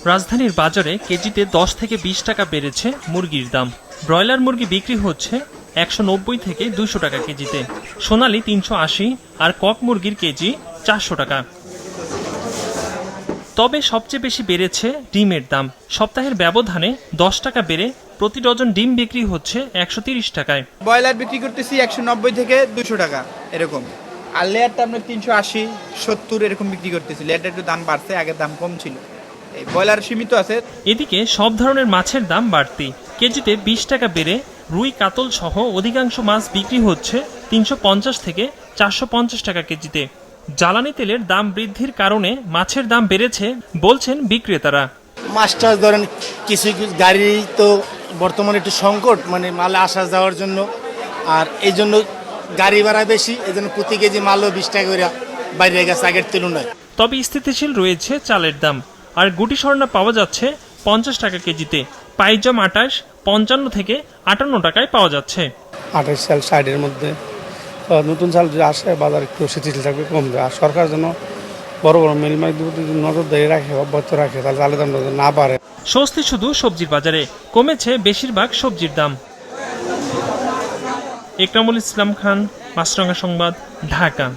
রাজধানীর বাজারে কেজিতে 10 থেকে 20 টাকা বেড়েছে মুরগির দাম। ব্রয়লার মুরগি বিক্রি হচ্ছে 190 থেকে 200 টাকা কেজিতে, সোনালী 380 আর কক মুরগির কেজি 400 টাকা। তবে সবচেয়ে বেশি বেড়েছে ডিমের দাম। সপ্তাহের ব্যবধানে 10 টাকা বেড়ে প্রতি ডজন ডিম বিক্রি হচ্ছে 130 টাকায়। ব্রয়লার বিক্রি করতেছি 190 থেকে 200 টাকা এরকম, আর লেয়ারটা আমরা 380, 70 এরকম বিক্রি করতেছি। লেয়ারটা একটু দাম বাড়ছে, আগের দাম কম ছিল। এই ব্রয়লার সীমিত আছে। এদিকে সব ধরনের মাছের দাম বাড়তি, কেজিতে 20 টাকা বেড়ে রুই কাতল সহ অধিকাংশ মাছ বিক্রি হচ্ছে 350 থেকে 450 টাকা কেজিতে। জ্বালানি তেলের দাম বৃদ্ধির কারণে মাছের দাম বেড়েছে বলছেন বিক্রেতারা। মাছটা ধরেন কিছু গাড়ি তো বর্তমানে একটু সংকট, মানে মালে আসা যাওয়ার জন্য, আর এই জন্য গাড়ি ভাড়া বেশি, এই জন্য প্রতি কেজি মালও 20 টাকা করে বাইরে গেছে আগের তুলনায়। তবে স্থিতিশীল রয়েছে চালের দাম, আর গুটি স্বর্ণা পাওয়া যাচ্ছে 50 টাকা কেজিতে। পাইজাম 28, 55 থেকে 58 টাকায় পাওয়া যাচ্ছে। 28 সাল 60-এর মধ্যে নতুন চাল যদি আসে বাজার একটু স্থিতিশীল থাকবে, কমবে। আর সরকার যেন বড় বড় মিল মালিকদের নজর দিয়ে রাখে, অব্যাহত রাখে, তাহলে চালের দাম না বাড়ে। স্বস্তি শুধু সবজির বাজারে, কমেছে বেশিরভাগ সবজির দাম। একরামুল ইসলাম খান, মাছরাঙা সংবাদ, ঢাকা।